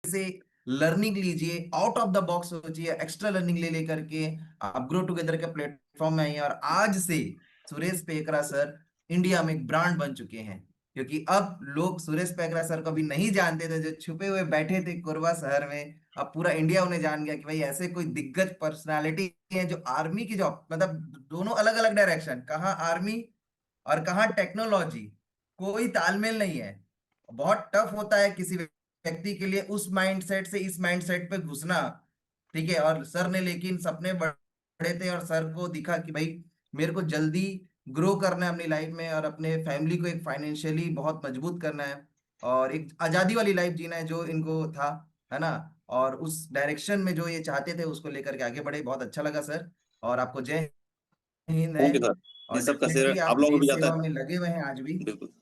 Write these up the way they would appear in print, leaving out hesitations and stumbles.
से लर्निंग लीजिए, out of the box सोचिए, एक्स्ट्रा लर्निंग ले लेकर के आप ग्रो टुगेदर के प्लेटफॉर्म में आइए। और आज से सुरेश पेकरा सर इंडिया में एक ब्रांड बन चुके हैं, क्योंकि अब लोग सुरेश पेकरा सर को भी नहीं जानते थे, जो छुपे हुए बैठे थे कोरबा शहर में। अब पूरा इंडिया उन्हें जान गया कि भाई ऐसे कोई दिग्गज पर्सनालिटी है जो आर्मी की जॉब, मतलब दोनों अलग अलग डायरेक्शन, कहाँ आर्मी और कहाँ टेक्नोलॉजी, कोई तालमेल नहीं है। बहुत टफ होता है किसी व्यक्ति के लिए उस माइंडसेट से इस माइंडसेट पे घुसना। ठीक है, और सर ने लेकिन सपने बड़े थे, और सर को दिखा कि भाई मेरे को जल्दी ग्रो करना है अपनी लाइफ में, और अपने फैमिली को एक फाइनेंशियली बहुत मजबूत करना है, और एक आजादी वाली लाइफ जीना है जो इनको था, है ना। और उस डायरेक्शन में जो ये चाहते थे उसको लेकर के आगे बढ़े। बहुत अच्छा लगा सर, और आपको जय हिंद है। ओके सर, ये और सब का शेयर डेफिनेटली आप आप लोगों को भी देश जाता सेवा है। में लगे हुए हैं आज भी, बिल्कुल।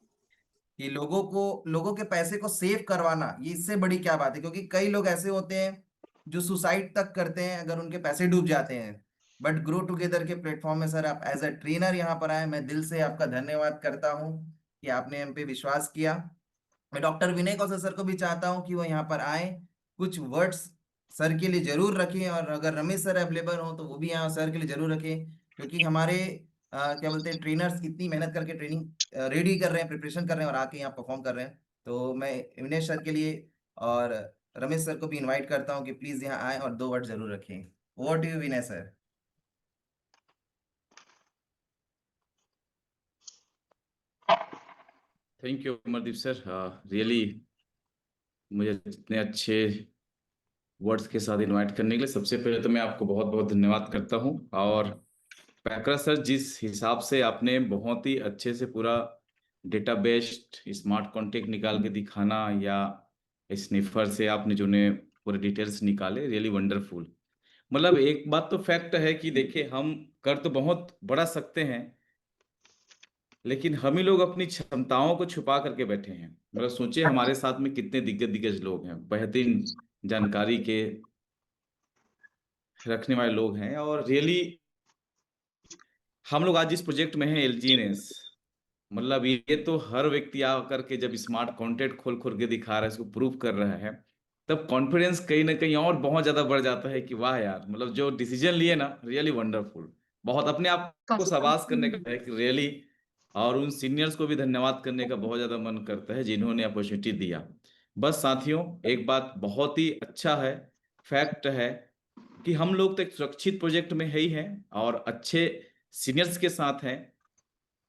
कि लोगों के पैसे को सेव करवाना, ये इससे बड़ी क्या बात है। क्योंकि कई लोग ऐसे होते हैं जो सुसाइड तक करते हैं अगर उनके पैसे डूब जाते हैं। बट ग्रो टुगेदर के प्लेटफॉर्म में सर आप एज अ ट्रेनर यहाँ पर आए, मैं दिल से आपका धन्यवाद करता हूँ कि आपने हम पे विश्वास किया। मैं डॉक्टर विनय कौशल सर को भी चाहता हूँ कि वो यहाँ पर आए, कुछ वर्ड्स सर के लिए जरूर रखें, और अगर रमेश सर अवेलेबल हो तो वो भी यहाँ सर के लिए जरूर रखें। क्योंकि हमारे क्या बोलते हैं ट्रेनर्स कितनी मेहनत करके ट्रेनिंग रेडी कर रहे हैं, प्रिपरेशन कर रहे हैं, और आके यहाँ परफॉर्म कर रहे हैं। तो मैं विनय सर के लिए और रमेश सर को भी इनवाइट करता हूँ कि प्लीज यहाँ आए और दो वर्ड जरूर रखें। Over to you Vinay sir. Thank you Amardeep sir, really मुझे इतने अच्छे वर्ड्स के साथ इनवाइट करने के लिए सबसे पहले तो मैं आपको बहुत बहुत धन्यवाद करता हूं। और पैकरा सर, जिस हिसाब से आपने बहुत ही अच्छे से पूरा डेटा बेस्ड स्मार्ट कॉन्टेक्ट निकाल के दिखाना, या स्निफर से आपने जो ने पूरे डिटेल्स निकाले, रियली वंडरफुल। मतलब एक बात तो फैक्ट है कि देखिए, हम कर तो बहुत बड़ा सकते हैं, लेकिन हम ही लोग अपनी क्षमताओं को छुपा करके बैठे हैं। मतलब सोचिए, हमारे साथ में कितने दिग्गज दिग्गज लोग हैं, बेहतरीन जानकारी के रखने वाले लोग हैं। और रियली हम लोग आज जिस प्रोजेक्ट में हैं, एलजीएनएस, मतलब ये तो हर व्यक्ति आकर के जब स्मार्ट कॉन्टेंट खोल खोल के दिखा रहा है, इसको प्रूव कर रहा है, तब कॉन्फिडेंस कहीं ना कहीं और बहुत ज्यादा बढ़ जाता है कि वाह यार, मतलब जो डिसीजन लिए ना, रियली वंडरफुल। बहुत अपने आप को शाबाश करने का है कि रियली, और उन सीनियर्स को भी धन्यवाद करने का बहुत ज्यादा मन करता है जिन्होंने अपॉर्चुनिटी दिया। बस साथियों, एक बात बहुत ही अच्छा है, फैक्ट है कि हम लोग तो एक सुरक्षित प्रोजेक्ट में है ही हैं, और अच्छे सीनियर्स के साथ हैं।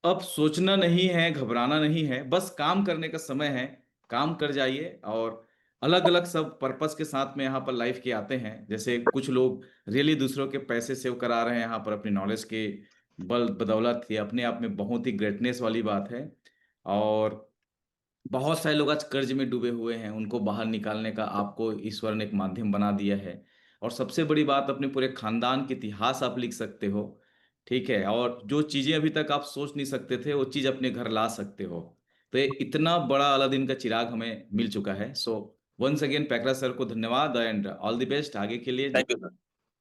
अब सोचना नहीं है, घबराना नहीं है, बस काम करने का समय है। काम कर जाइए, और अलग अलग सब पर्पस के साथ में यहाँ पर लाइफ के आते हैं। जैसे कुछ लोग रियली दूसरों के पैसे सेव करा रहे हैं यहाँ पर अपनी नॉलेज के बल बदौलत, ये अपने आप में बहुत ही ग्रेटनेस वाली बात है। और बहुत सारे लोग आज कर्ज में डूबे हुए हैं, उनको बाहर निकालने का आपको ईश्वर ने एक माध्यम बना दिया है। और सबसे बड़ी बात, अपने पूरे खानदान के इतिहास आप लिख सकते हो। ठीक है, और जो चीजें अभी तक आप सोच नहीं सकते थे, वो चीज अपने घर ला सकते हो। तो ये इतना बड़ा अलादीन का चिराग हमें मिल चुका है। So once again Paikra sir को धन्यवाद, एंड ऑल द बेस्ट आगे के लिए। Thank you sir.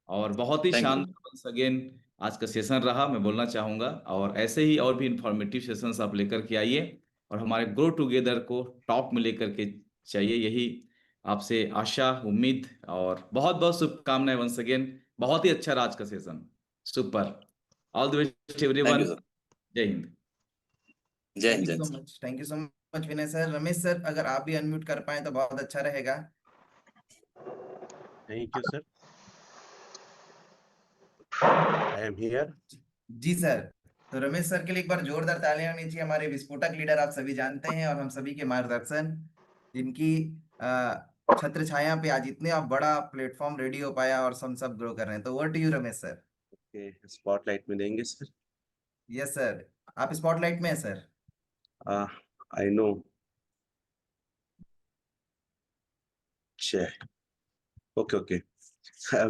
और बहुत ही थैंक यू। शानदार वंस अगेन आज का सेशन रहा, मैं बोलना चाहूंगा। और ऐसे ही और भी इंफॉर्मेटिव सेशंस आप लेकर के आइए, और हमारे ग्रो टुगेदर को टॉप में लेकर के चाहिए, यही आपसे आशा, उम्मीद, और बहुत बहुत शुभकामनाएं वंस अगेन। बहुत ही अच्छा रहा आज का session, super. All the best thank you everyone. Sir. जय हिंद। जय हिंद, थैंक जय you so Hind. Much, thank you so much Vinay sir. Ramesh sir, अगर आप भी अनम्यूट कर पाए तो बहुत अच्छा रहेगा। Thank you, sir. I am here. जी सर। तो रमेश सर के लिए एक बार जोरदार तालियां होनी चाहिए। हमारे विस्फोटक लीडर आप सभी जानते हैं, और हम सभी के मार्गदर्शन, जिनकी छत्र छाया पे आज इतने आप बड़ा प्लेटफॉर्म रेडी हो पाया, और हम सब ग्रो कर रहे हैं। तो over to you Ramesh sir. Okay, spotlight में देंगे सर। यस सर, आप स्पॉटलाइट में है sir. I know. Okay okay.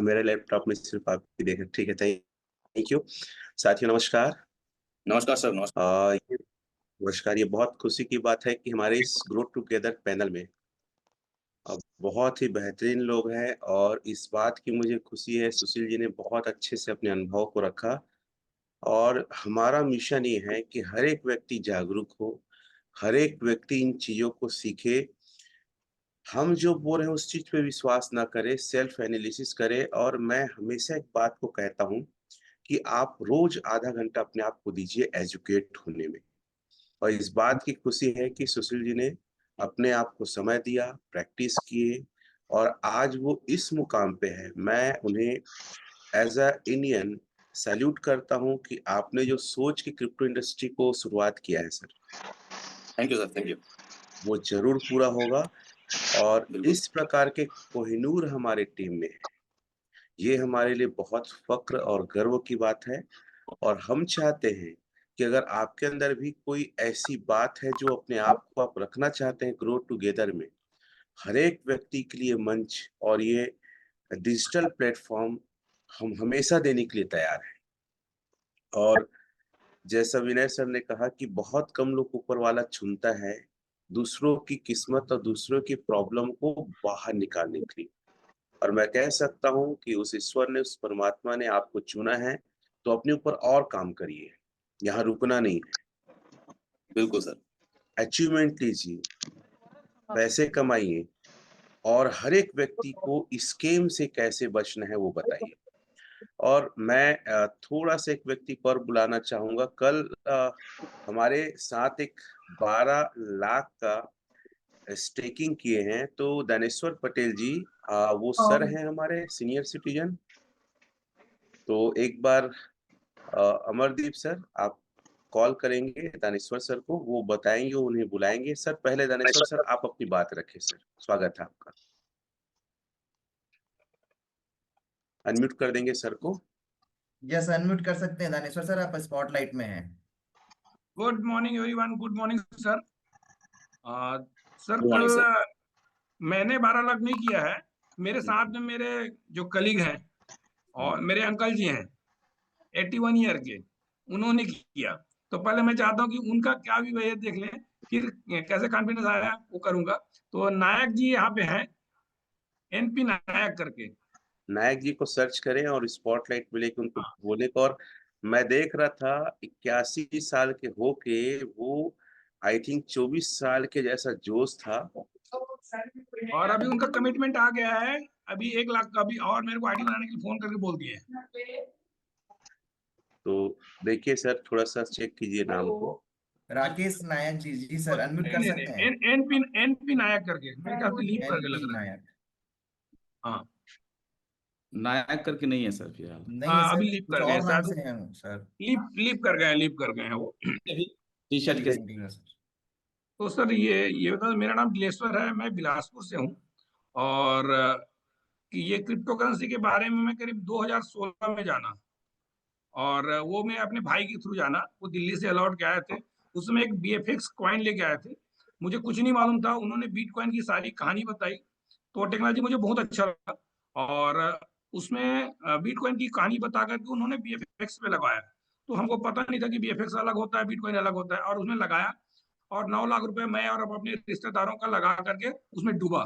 मेरे लैपटॉप में सिर्फ आप ही देख, ठीक है। Thank you. साथियों नमस्कार। नमस्कार सर, नमस्कार। नमस्कार। ये बहुत खुशी की बात है कि हमारे इस ग्रो टुगेदर पैनल में बहुत ही बेहतरीन लोग हैं, और इस बात की मुझे खुशी है, सुशील जी ने बहुत अच्छे से अपने अनुभव को रखा। और हमारा मिशन ये है कि हर एक व्यक्ति जागरूक हो, हर एक व्यक्ति इन चीज़ों को सीखे, हम जो बोल रहे हैं उस चीज़ पे विश्वास ना करें, सेल्फ एनालिसिस करें और मैं हमेशा एक बात को कहता हूँ कि आप रोज़ आधा घंटा अपने आप को दीजिए एजुकेट होने में। और इस बात की खुशी है कि सुशील जी ने अपने आप को समय दिया, प्रैक्टिस किए और आज वो इस मुकाम पे है। मैं उन्हें एज़ अ इंडियन सैल्यूट करता हूँ कि आपने जो सोच के क्रिप्टो इंडस्ट्री को शुरुआत किया है sir, thank you sir, thank you. वो ज़रूर पूरा होगा और बिल्कुल। इस प्रकार के कोहिनूर हमारे टीम में है। ये हमारे लिए बहुत फ़क्र और गर्व की बात है और हम चाहते हैं कि अगर आपके अंदर भी कोई ऐसी बात है जो अपने आप को आप रखना चाहते हैं ग्रो टुगेदर में, हर एक व्यक्ति के लिए मंच और ये डिजिटल प्लेटफ़ॉर्म हम हमेशा देने के लिए तैयार हैं। और जैसा विनय सर ने कहा कि बहुत कम लोग ऊपर वाला चुनता है, दूसरों की किस्मत और दूसरों की प्रॉब्लम को बाहर निकालने के लिए। और मैं कह सकता हूँ कि उस ईश्वर ने, उस परमात्मा ने आपको चुना है, तो अपने ऊपर और काम करिए, यहाँ रुकना नहीं है। बिल्कुल सर। अचीवमेंट लीजिए, पैसे कमाइए और हर एक व्यक्ति को स्कैम से कैसे बचना है वो बताइए। और मैं थोड़ा-सा एक व्यक्ति को और बुलाना चाहूँगा। कल हमारे साथ एक 12 लाख का स्टेकिंग किए हैं, तो दानेश्वर पटेल जी वो सर हैं हमारे सीनियर सिटीज़न। तो एक बार अमरदीप सर आप कॉल करेंगे दानेश्वर सर को, वो बताएँगे, उन्हें बुलाएँगे। सर पहले दानेश्वर सर आप अपनी बात रखें सर, स्वागत है आपका। अनम्यूट कर देंगे सर को। यस, अनम्यूट कर सकते हैं दानेश्वर सर, आप स्पॉटलाइट में हैं। Good morning everyone, good morning sir. Sir good morning कल सर। मैंने 12 लाख नहीं किया है, मेरे साथ में मेरे जो कलीग हैं और मेरे अंकल जी हैं 81 ईयर के, उन्होंने किया। तो पहले मैं चाहता हूँ कि उनका क्या भी वही देख लें, फिर कैसे कॉन्फिडेंस आया वो करूंगा। तो नायक जी यहाँ पे हैं, एनपी नायक करके। नायक जी को सर्च करें और स्पॉटलाइट में लेके उनको बोले को। और मैं देख रहा था 81 साल के होके वो आई थिंक 24 साल के जैसा जोश था। और अभी उनका कमिटमेंट आ गया है, अभी 1 लाख का भी, और मेरे को आईडी बनाने के लिए फोन करके बोल दिए हैं। तो देखिए सर थोड़ा-सा चेक कीजिए नाम को। राकेश नायक जी, जी सर, अनम्यूट कर सकते हैं। एनपी नायक करके, मेरे ख्याल से लीव करके लग एनपी रहा है। नायक हाँ नायक करके नहीं है सर फिलहाल। नहीं है अभी सर, लीव कुछ कर गए और नाम शायद, से हैं सर। लीव कर गए हैं वो। टी शर्ट के चलिए सर। तो सर ये बता, मेरा नाम दिलेश्वर है, मैं बिलासपुर से हूँ। और कि ये क्रिप्टो करेंसी के बारे में मैं करीब 2016 में जाना, और वो मैं अपने भाई के थ्रू जाना, वो दिल्ली से अलॉट के आए थे। उसमें एक बीएफएक्स कॉइन लेके आए थे, मुझे कुछ नहीं मालूम था, उन्होंने बिटकॉइन की सारी कहानी बताई, तो टेक्नोलॉजी मुझे बहुत अच्छा लगा। और उसमें बिटकॉइन की कहानी बता करके उन्होंने बीएफएक्स पे लगाया। तो हमको पता नहीं था कि बीएफएक्स अलग होता है, बिटकॉइन अलग होता है, और उसमें लगाया। और 9 लाख रुपए मैं और अपने रिश्तेदारों का लगा करके उसमें डूबा।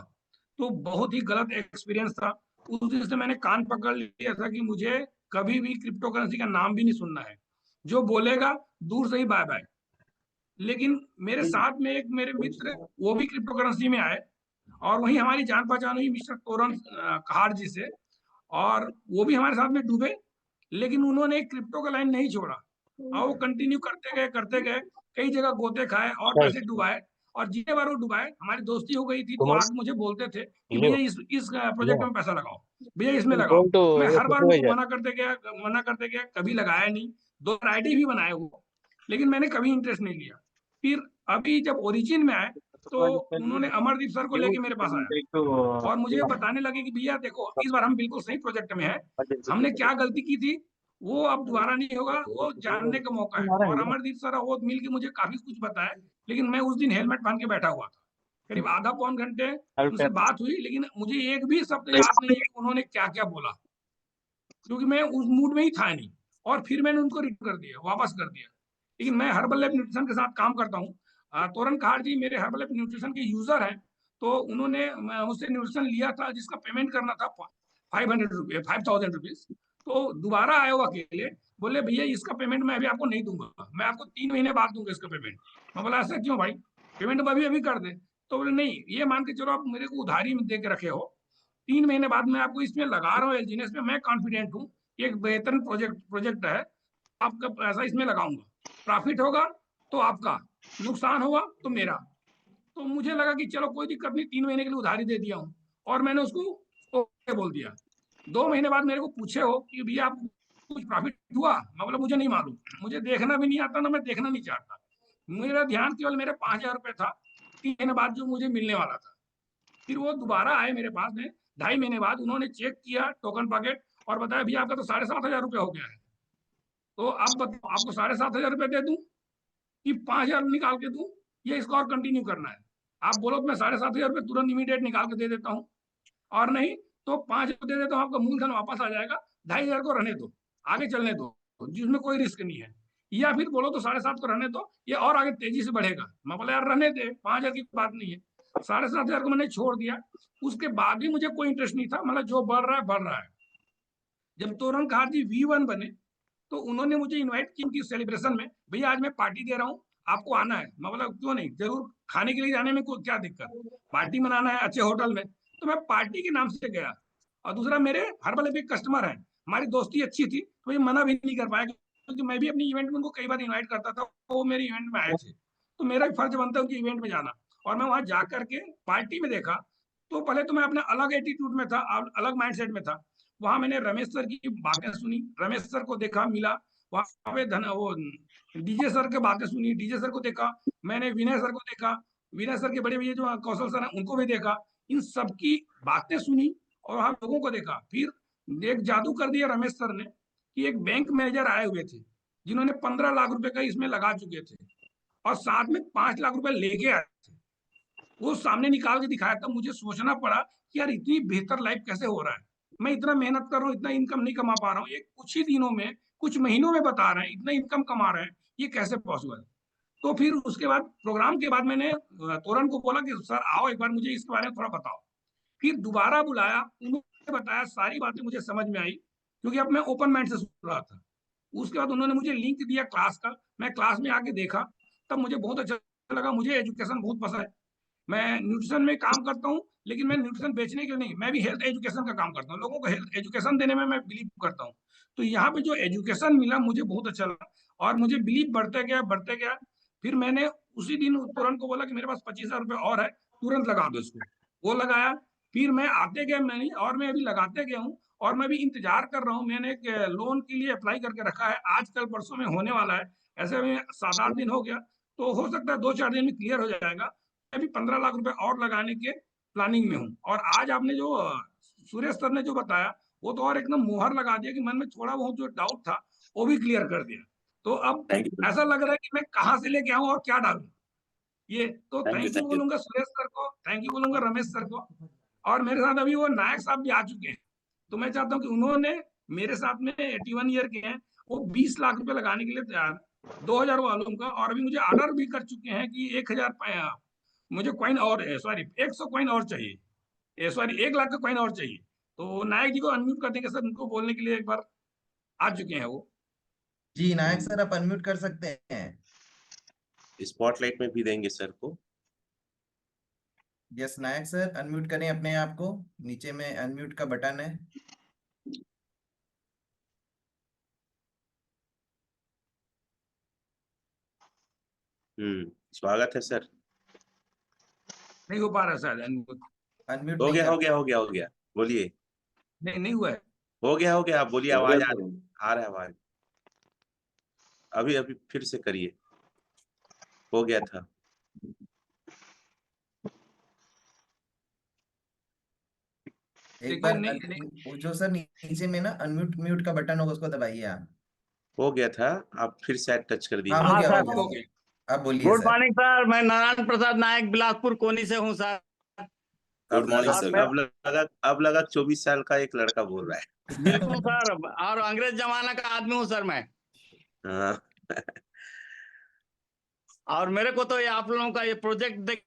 तो बहुत ही गलत एक्सपीरियंस था। उस दिन से मैंने कान पकड़ लिया था कि मुझे कभी भी क्रिप्टो करेंसी का नाम भी नहीं सुनना है, जो बोलेगा दूर से ही बाय बाय। लेकिन मेरे साथ में एक मेरे मित्र, वो भी क्रिप्टो करेंसी में आए, और वही हमारी जान पहचान हुई मिस्टर तोरन कहार जी से, और वो भी हमारे साथ में डूबे। लेकिन उन्होंने क्रिप्टो का लाइन नहीं छोड़ा, और वो कंटिन्यू करते गए, कई जगह गोते खाए और पैसे डुबाए। और जितने बार वो डुबाए, हमारी दोस्ती हो गई थी, तो आगे मुझे बोलते थे कि भैया इस प्रोजेक्ट में पैसा लगाओ, भैया इसमें लगाओ। मैं हर बार उनको मना करते गया, कभी लगाया नहीं। 2 आईडी भी बनाए वो, लेकिन मैंने कभी इंटरेस्ट नहीं लिया। फिर अभी जब ओरिजिन में आए, तो उन्होंने अमरदीप सर को लेके मेरे पास आया और मुझे बताने लगे कि भैया देखो, इस बार हम बिल्कुल सही प्रोजेक्ट में हैं, हमने क्या गलती की थी वो अब दोबारा नहीं होगा, वो जानने का मौका है। और अमरदीप सर वो मिल के मुझे काफी कुछ बताया, लेकिन मैं उस दिन हेलमेट पहन के बैठा हुआ था। करीब आधा पौन घंटे उनसे बात हुई, लेकिन मुझे एक भी शब्द याद नहीं है कि उन्होंने क्या क्या बोला, क्योंकि मैं उस मूड में ही था नहीं। और फिर मैंने उनको रिटर्न कर दिया, वापस कर दिया। लेकिन मैं हर्बल लाइफ न्यूट्रिशन के साथ काम करता हूँ। तोरन कहार जी मेरे हर्बल लाइफ न्यूट्रिशन के यूजर हैं। तो उन्होंने मुझसे न्यूट्रिशन लिया था, जिसका पेमेंट करना था 5,000 रुपीज। तो दोबारा आए वो अकेले, बोले भैया इसका पेमेंट मैं अभी आपको नहीं दूंगा, मैं आपको 3 महीने बाद दूंगा इसका पेमेंट। मैं बोला ऐसा क्यों भाई, पेमेंट अभी अभी कर दे। तो बोले नहीं, ये मान के चलो आप मेरे को उधारी में दे के रखे हो, 3 महीने बाद मैं आपको इसमें लगा रहा हूँ एलजीएनएस में, मैं कॉन्फिडेंट हूँ ये एक बेहतर प्रोजेक्ट है, आपका पैसा इसमें लगाऊंगा, प्रॉफिट होगा तो आपका, नुकसान होगा तो मेरा। तो मुझे लगा कि चलो कोई दिक्कत नहीं, 3 महीने के लिए उधारी दे दिया हूँ, और मैंने उसको ओके बोल दिया। 2 महीने बाद मेरे को पूछे हो कि भैया आप कुछ प्रॉफिट हुआ, मैं बोला मुझे नहीं मालूम, मुझे देखना भी नहीं आता ना, मैं देखना नहीं चाहता, मेरा ध्यान केवल मेरे 5,000 रुपये था 3 महीने बाद जो मुझे मिलने वाला था। फिर वो दोबारा आए मेरे पास में 2.5 महीने बाद, उन्होंने चेक किया टोकन पॉकेट और बताया भैया आपका तो 7,500 रुपये हो गया है। तो अब बताओ आपको 7,500 रुपये दे दूं कि 5,000 निकाल के दूं, ये इसको और कंटिन्यू करना है? आप बोलो तो मैं 7,500 रुपये तुरंत इमीडिएट निकाल के दे देता हूँ, और नहीं तो 5,000 दे देता हूँ, आपका मूलधन वापस आ जाएगा, 2,500 को रहने दो, आगे चलने दो, जिसमें कोई रिस्क नहीं है। या फिर बोलो तो 7,500 को रहने दो, ये और आगे तेजी से बढ़ेगा। मैं बोला यार रहने दे, 5,000 की बात नहीं है। 7,500 को मैंने छोड़ दिया, उसके बाद भी मुझे कोई इंटरेस्ट नहीं था, मतलब जो बढ़ रहा है बढ़ रहा है। जब तोरण खार जी V1 बने तो उन्होंने मुझे इनवाइट की उनकी सेलिब्रेशन में, भैया आज मैं पार्टी दे रहा हूँ, आपको आना है। मैं बोला क्यों नहीं, जरूर, खाने के लिए जाने में क्या दिक्कत, पार्टी मनाना है अच्छे होटल में। तो मैं पार्टी के नाम से गया, और दूसरा मेरे हर्बल एपिक कस्टमर है, हमारी दोस्ती अच्छी थी, तो ये मना भी नहीं कर पाया, क्योंकि मैं भी अपनी इवेंट में उनको कई बार इन्वाइट करता था, वो मेरे इवेंट में आए थे, तो मेरा भी फर्ज बनता है उनके इवेंट में जाना। और मैं वहां जा करके पार्टी में देखा, तो पहले तो मैं अपने अलग एटीट्यूड में था, अलग माइंडसेट में था। वहां मैंने रमेश सर की बातें सुनी, रमेश सर को देखा, मिला वहां पे, वो डीजे सर की बातें सुनी, डीजे सर को देखा, मैंने विनय सर को देखा, विनय सर के बड़े भैया जो कौशल सर हैं उनको भी देखा, इन सबकी बातें सुनी और वहां लोगों को देखा। फिर एक जादू कर दिया रमेश सर ने कि एक बैंक मैनेजर आए हुए थे जिन्होंने 15 लाख रुपए का इसमें लगा चुके थे, और साथ में 5 लाख रुपए लेके आए थे, वो सामने निकाल के दिखाया। तब मुझे सोचना पड़ा कि यार इतनी बेहतर लाइफ कैसे हो रहा है, मैं इतना मेहनत कर रहा हूँ, इतना इनकम नहीं कमा पा रहा हूँ, ये कुछ ही दिनों में, कुछ महीनों में बता रहे हैं इतना इनकम कमा रहे हैं, ये कैसे पॉसिबल है? तो फिर उसके बाद प्रोग्राम के बाद मैंने तोरण को बोला कि सर आओ एक बार मुझे इसके बारे में थोड़ा बताओ। फिर दोबारा बुलाया, उन्होंने बताया, सारी बातें मुझे समझ में आई, क्योंकि अब मैं ओपन माइंड से सुन रहा था। उसके बाद उन्होंने मुझे लिंक दिया क्लास का, मैं क्लास में आके देखा, तब मुझे बहुत अच्छा लगा, मुझे एजुकेशन बहुत पसंद है। मैं न्यूट्रिशन में काम करता हूँ, लेकिन मैं न्यूट्रिशन बेचने के लिए नहीं, मैं भी हेल्थ एजुकेशन का काम करता हूँ, लोगों को हेल्थ एजुकेशन देने में मैं बिलीव करता हूँ। तो यहाँ पे जो एजुकेशन मिला मुझे बहुत अच्छा लगा, और मुझे बिलीव बढ़ते गया बढ़ते गया। फिर मैंने उसी दिन तुरंत को बोला कि मेरे पास 25,000 रुपये और है, तुरंत लगा दो इसको, वो लगाया। फिर मैं आते गया, मैंने, और मैं अभी लगाते गया हूँ, और मैं भी इंतजार कर रहा हूँ, मैंने एक लोन के लिए अप्लाई करके रखा है, आज कल परसों में होने वाला है, ऐसे में 7-8 दिन हो गया, तो हो सकता है 2-4 दिन में क्लियर हो जाएगा। अभी 15 लाख रुपए और लगाने के प्लानिंग में हूँ। और आज आपने जो सुरेश सर ने जो बताया, वो तो और एकदम मुहर लगा दिया कि मन में थोड़ा बहुत जो डाउट था वो भी क्लियर कर दिया। तो अब थैंक यू, ऐसा लग रहा है कि मैं कहाँ से लेके आऊँ और क्या डालूं, ये तो thank you, thank you thank you. बोलूंगा सुरेश सर को, थैंक यू बोलूंगा रमेश सर को। और मेरे साथ अभी वो नायक साहब भी आ चुके हैं, तो मैं चाहता हूँ कि उन्होंने मेरे साथ में 81 ईयर के हैं, वो 20 लाख रुपए लगाने के लिए तैयार, 2,000 वालों का, और अभी मुझे ऑर्डर भी कर चुके हैं कि 1,000 मुझे कॉइन और, सॉरी 100 कॉइन और चाहिए, सॉरी 1 लाख का कॉइन और चाहिए। तो नायक जी को अनम्यूट कर देंगे सर, उनको बोलने के लिए एक बार आ चुके हैं वो। जी नायक सर आप अनम्यूट कर सकते हैं। स्पॉटलाइट में भी देंगे सर को। यस नायक सर अनम्यूट करें अपने आप को, नीचे में अनम्यूट का बटन है। स्वागत है सर। नहीं हो पा रहा शायद अनम्यूट, अनम्यूट हो नहीं गया कर हो गया हो गया हो गया, बोलिए। नहीं हुआ है। हो गया आप बोलिए, हो आवाज गया आ सर। आ रहा है आवाज। अभी अभी फिर से करिए, हो गया था। एक देखिए बार नहीं, वो जो सर नीचे में ना अनम्यूट म्यूट का बटन होगा उसको दबाइए आप। हो गया था, आप फिर शायद टच कर दिए। हाँ हो हाँ गया सर, हो गया हो हो गया। गया। अब बोलिए गुड सर। मॉर्निंग सर, मैं नारायण प्रसाद नायक बिलासपुर कोनी से हूँ सर। गुड मॉर्निंग और सर। मैं अब लगा 24 साल का एक लड़का बोल रहा है। बिल्कुल सर, और अंग्रेज जमाना का आदमी हूँ सर मैं। हाँ। और मेरे को तो ये आप लोगों का ये प्रोजेक्ट देख